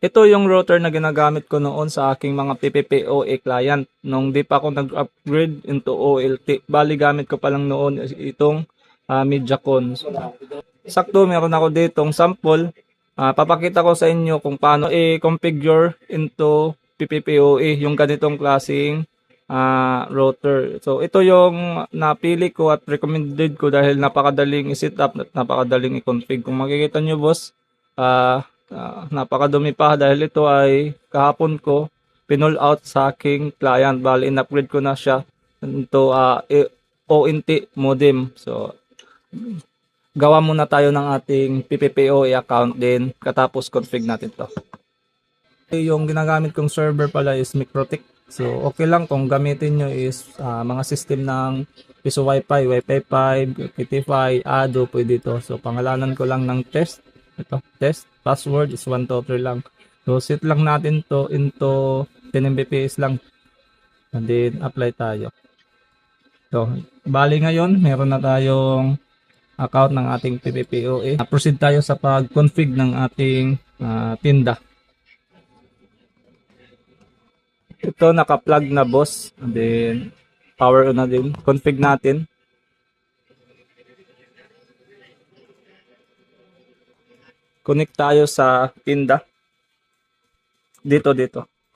Ito yung router na ginagamit ko noon sa aking mga PPPoE client nung di pa ako nag-upgrade into OLT. Bali gamit ko pa lang noon itong Mediacon. So, sakto meron ako ditong sample. Papakita ko sa inyo kung paano i-configure into PPPoE yung ganitong klaseng router. So ito yung napili ko at recommended ko dahil napakadaling i-set up at napakadaling i-config. Kung makikita nyo boss, napakadumi pa dahil ito ay kahapon ko pinull out sa aking client. Bali in-upgrade ko na siya into ONT modem. So gawa muna tayo ng ating PPPoE account din katapos config natin to. Yung ginagamit kong server pala is Mikrotik. So okay lang kung gamitin nyo is mga system ng Piso Wi-Fi, Wi-Fi 5, Kitify, Ado, pwede ito. So pangalanan ko lang ng test. Ito, test. Password is 123 lang. So set lang natin to into 10 Mbps lang. And then apply tayo. So bali ngayon meron na tayong account ng ating PPPoE. Proceed tayo sa pag-config ng ating tinda. Ito naka-plug na boss. And then power on na din. Config natin. Connect tayo sa tinda. Dito.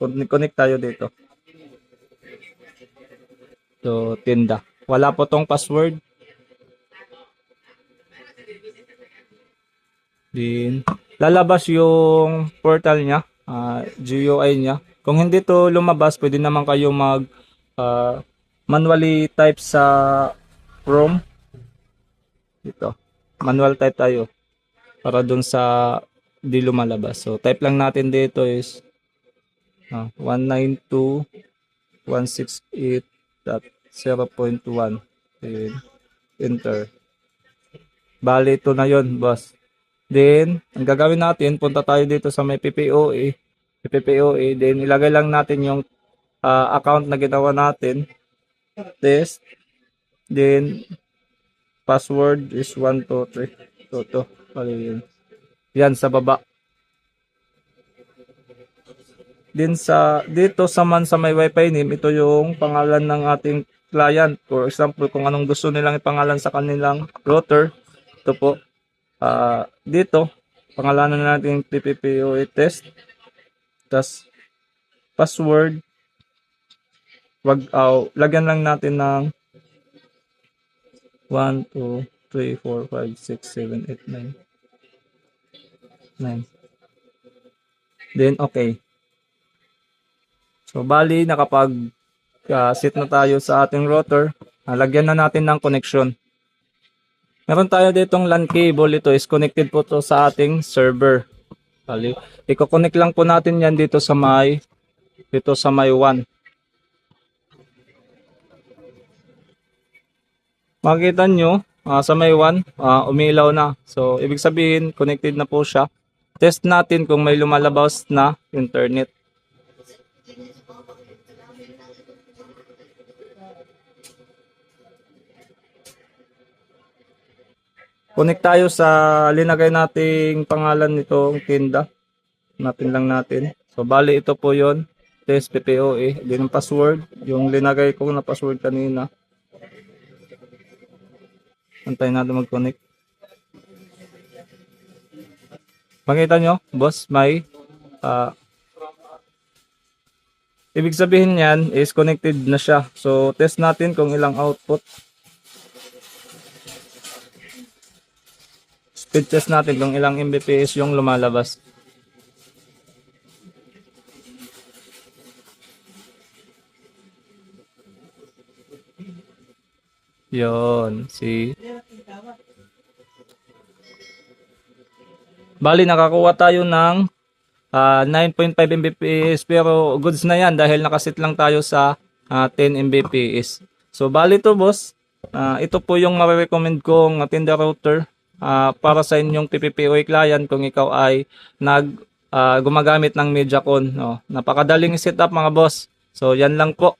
Connect tayo dito. So tinda. Wala po tong password. Din lalabas yung portal niya, GUI niya. Kung hindi to lumabas, pwede naman kayo mag manually type sa Chrome. Dito. Manual type tayo para dun sa di lumalabas. So type lang natin dito is 192.168.0.1. Enter. Bali ito na yon, boss. Then, ang gagawin natin, punta tayo dito sa may PPPoE. Then ilagay lang natin yung account na ginawa natin. Test. Then, password is 123. Ito. Yan sa baba. Then dito sa may Wi-Fi name, ito yung pangalan ng ating client. For example, kung anong gusto nilang ipangalan sa kanilang router, ito po. Dito, pangalanan natin PPPoE test. Tas password. Lagyan lang natin ng 1, 2, 3, 4, 5, 6, 7, 8, 9. Then okay. So bali nakapag set na tayo sa ating router. Lagyan na natin ng connection. Meron tayo ditong LAN cable. Ito is connected po to sa ating server. Bali, i-connect lang po natin yan dito sa may 1. Makikita nyo sa may 1, umilaw na. So ibig sabihin connected na po siya. Test natin kung may lumalabas na internet. Connect tayo sa linagay nating pangalan nitong tinda. Hanapin lang natin. So bali ito po yon, test PPOE. Din yung password, yung linagay ko na password kanina. Antayin natin mag-connect. Makita nyo, boss, may ibig sabihin yan is connected na siya. So test natin kung ilang output. Speed test natin kung ilang Mbps yung lumalabas. Yon, see. Bali nakakuha tayo ng 9.5 Mbps pero goods na yan dahil nakasit lang tayo sa 10 Mbps. So bali to boss, ito po yung ma-recommend kong tinda router para sa inyong PPPoE client kung ikaw ay gumagamit ng Mediacon. No? Napakadaling i-set up mga boss. So yan lang po.